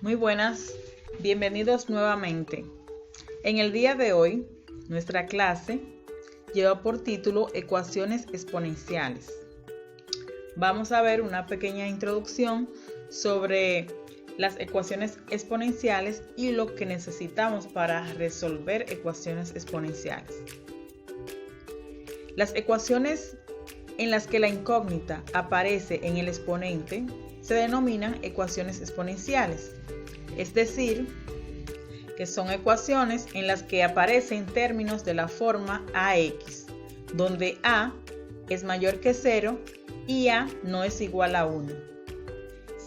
Muy buenas, bienvenidos nuevamente. En el día de hoy, nuestra clase lleva por título Ecuaciones exponenciales. Vamos a ver una pequeña introducción sobre las ecuaciones exponenciales y lo que necesitamos para resolver ecuaciones exponenciales. Las ecuaciones en las que la incógnita aparece en el exponente se denominan ecuaciones exponenciales, es decir, que son ecuaciones en las que aparecen términos de la forma ax, donde a es mayor que 0 y a no es igual a 1.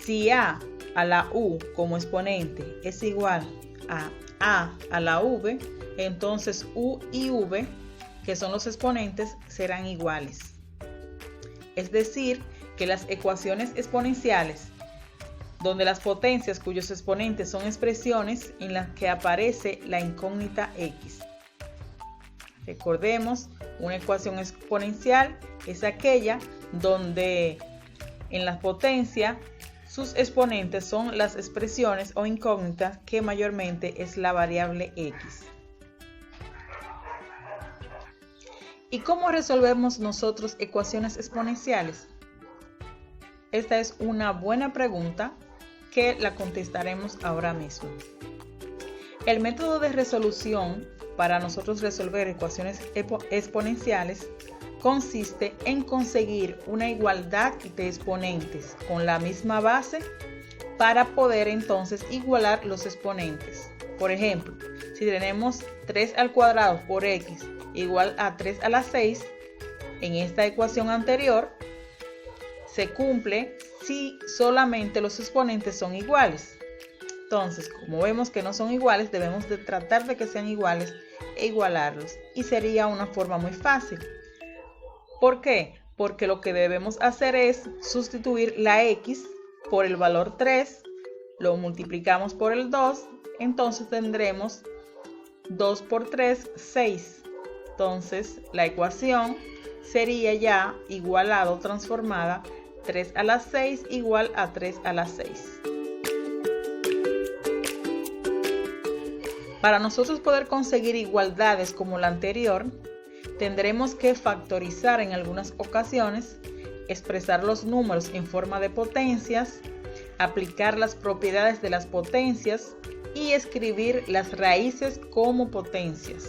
Si a la u como exponente es igual a la v, entonces u y v, que son los exponentes, serán iguales. Es decir, que las ecuaciones exponenciales, donde las potencias cuyos exponentes son expresiones en las que aparece la incógnita x. Recordemos, una ecuación exponencial es aquella donde en la potencia sus exponentes son las expresiones o incógnitas, que mayormente es la variable x. ¿Y cómo resolvemos nosotros ecuaciones exponenciales? Esta es una buena pregunta que la contestaremos ahora mismo. El método de resolución para nosotros resolver ecuaciones exponenciales consiste en conseguir una igualdad de exponentes con la misma base para poder entonces igualar los exponentes. Por ejemplo, si tenemos 3 al cuadrado por x igual a 3 a la 6, en esta ecuación anterior se cumple si solamente los exponentes son iguales. Entonces, como vemos que no son iguales, debemos de tratar de que sean iguales e igualarlos. Y sería una forma muy fácil. ¿Por qué? Porque lo que debemos hacer es sustituir la x por el valor 3, lo multiplicamos por el 2, entonces tendremos 2 por 3, 6. Entonces, la ecuación sería ya igualada o transformada 3 a la 6 igual a 3 a la 6. Para nosotros poder conseguir igualdades como la anterior, tendremos que factorizar en algunas ocasiones, expresar los números en forma de potencias, aplicar las propiedades de las potencias y escribir las raíces como potencias.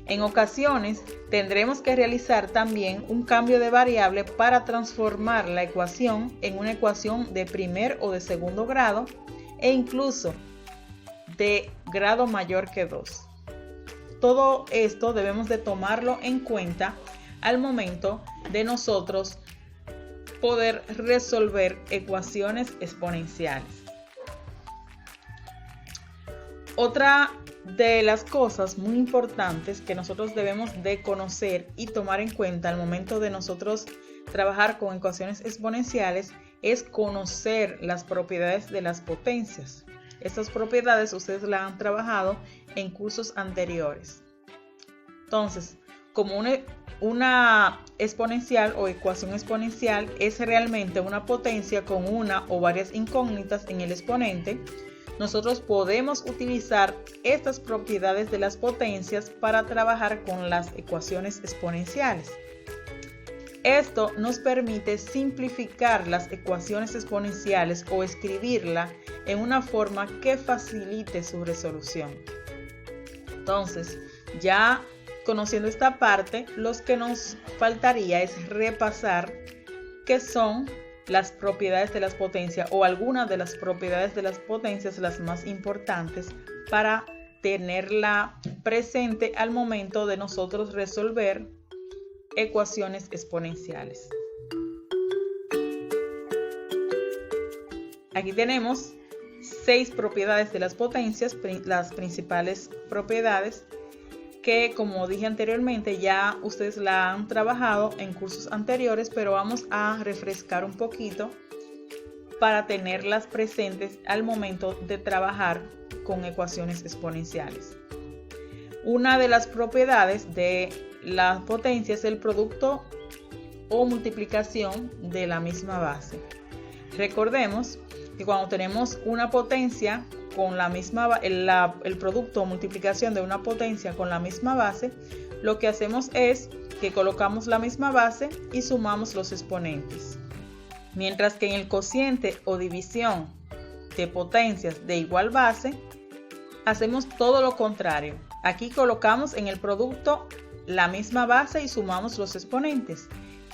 En ocasiones tendremos que realizar también un cambio de variable para transformar la ecuación en una ecuación de primer o de segundo grado e incluso de grado mayor que 2. Todo esto debemos de tomarlo en cuenta al momento de nosotros poder resolver ecuaciones exponenciales. Otra de las cosas muy importantes que nosotros debemos de conocer y tomar en cuenta al momento de nosotros trabajar con ecuaciones exponenciales es conocer las propiedades de las potencias. Estas propiedades ustedes las han trabajado en cursos anteriores. Entonces, como una exponencial o ecuación exponencial es realmente una potencia con una o varias incógnitas en el exponente, nosotros podemos utilizar estas propiedades de las potencias para trabajar con las ecuaciones exponenciales. Esto nos permite simplificar las ecuaciones exponenciales o escribirla en una forma que facilite su resolución. Entonces, ya conociendo esta parte, lo que nos faltaría es repasar qué son las propiedades de las potencias o algunas de las propiedades de las potencias, las más importantes, para tenerla presente al momento de nosotros resolver ecuaciones exponenciales. Aquí tenemos 6 propiedades de las potencias, las principales propiedades que, como dije anteriormente, ya ustedes la han trabajado en cursos anteriores, pero vamos a refrescar un poquito para tenerlas presentes al momento de trabajar con ecuaciones exponenciales. Una de las propiedades de la potencia es el producto o multiplicación de la misma base. Recordemos que cuando tenemos una potencia con la misma, el producto o multiplicación de una potencia con la misma base, lo que hacemos es que colocamos la misma base y sumamos los exponentes. Mientras que en el cociente o división de potencias de igual base, hacemos todo lo contrario. Aquí colocamos en el producto la misma base y sumamos los exponentes.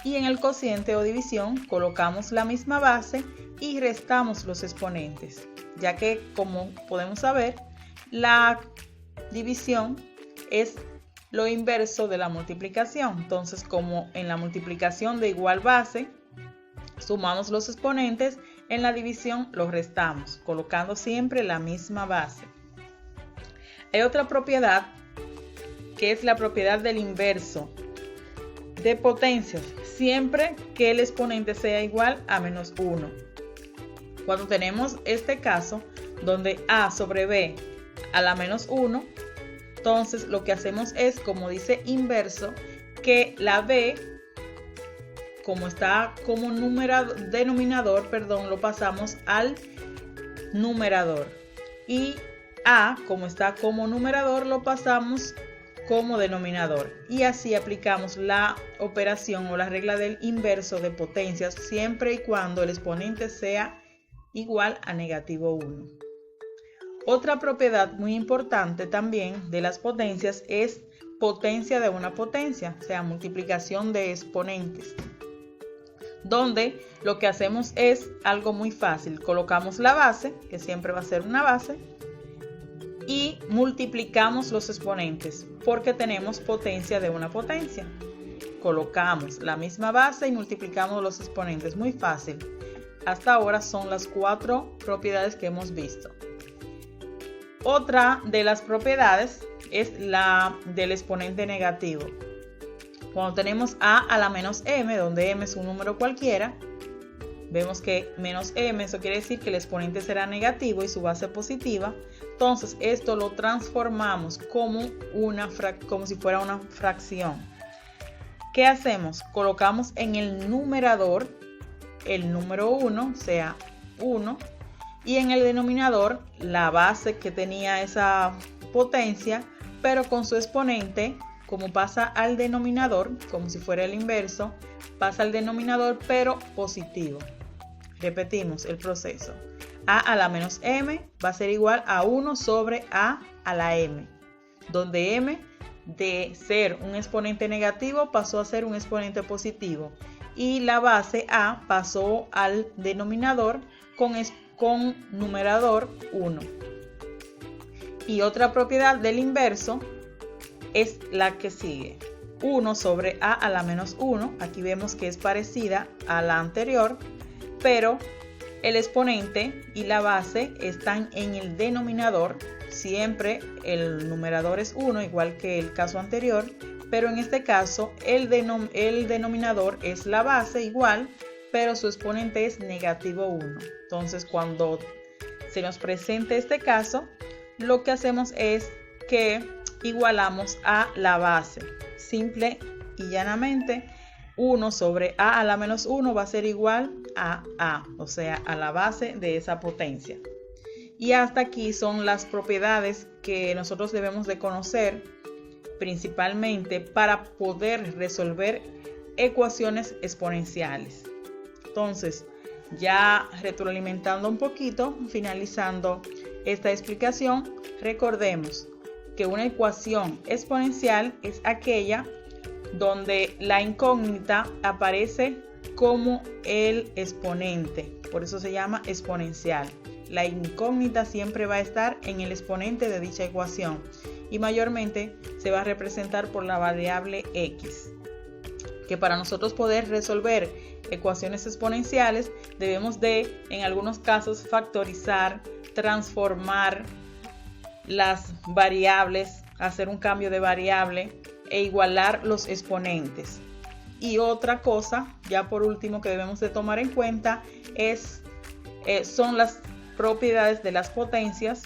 Y en el cociente o división colocamos la misma base y restamos los exponentes, ya que, como podemos saber, la división es lo inverso de la multiplicación. Entonces, como en la multiplicación de igual base sumamos los exponentes, en la división los restamos, colocando siempre la misma base. Hay otra propiedad que es la propiedad del inverso de potencias, siempre que el exponente sea igual a menos 1. Cuando tenemos este caso donde a sobre b a la menos 1, entonces lo que hacemos es, como dice inverso, que la b, como está como denominador, lo pasamos al numerador, y a, como está como numerador, lo pasamos como denominador, y así aplicamos la operación o la regla del inverso de potencias siempre y cuando el exponente sea igual a negativo 1. Otra propiedad muy importante también de las potencias es potencia de una potencia, o sea, multiplicación de exponentes, donde lo que hacemos es algo muy fácil. Colocamos la base, que siempre va a ser una base, y multiplicamos los exponentes porque tenemos potencia de una potencia. Colocamos la misma base y multiplicamos los exponentes. Muy fácil. Hasta ahora son las 4 propiedades que hemos visto. Otra de las propiedades es la del exponente negativo. Cuando tenemos a la menos m, donde m es un número cualquiera, vemos que menos m, eso quiere decir que el exponente será negativo y su base positiva. Entonces esto lo transformamos como si fuera una fracción. ¿Qué hacemos? Colocamos en el numerador el número 1, o sea 1, y en el denominador la base que tenía esa potencia, pero con su exponente, como pasa al denominador, como si fuera el inverso, pasa al denominador pero positivo. Repetimos el proceso. A la menos m va a ser igual a 1 sobre a la m, donde m de ser un exponente negativo pasó a ser un exponente positivo y la base a pasó al denominador con numerador 1. Y otra propiedad del inverso es la que sigue. 1 sobre a la menos 1, aquí vemos que es parecida a la anterior, pero el exponente y la base están en el denominador. Siempre el numerador es 1, igual que el caso anterior, pero en este caso el denominador es la base igual, pero su exponente es negativo 1. Entonces, cuando se nos presente este caso, lo que hacemos es que igualamos a la base. Simple y llanamente, 1 sobre a la menos 1 va a ser igual a, o sea, a la base de esa potencia. Y hasta aquí son las propiedades que nosotros debemos de conocer principalmente para poder resolver ecuaciones exponenciales. Entonces, ya retroalimentando un poquito, finalizando esta explicación, recordemos que una ecuación exponencial es aquella donde la incógnita aparece como el exponente, por eso se llama exponencial. La incógnita siempre va a estar en el exponente de dicha ecuación y mayormente se va a representar por la variable x, que para nosotros poder resolver ecuaciones exponenciales debemos de, en algunos casos, factorizar, transformar las variables, hacer un cambio de variable e igualar los exponentes. Y otra cosa, ya por último, que debemos de tomar en cuenta son las propiedades de las potencias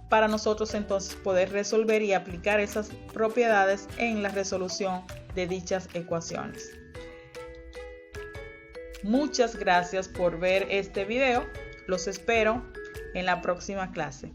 para nosotros entonces poder resolver y aplicar esas propiedades en la resolución de dichas ecuaciones. Muchas gracias por ver este video. Los espero en la próxima clase.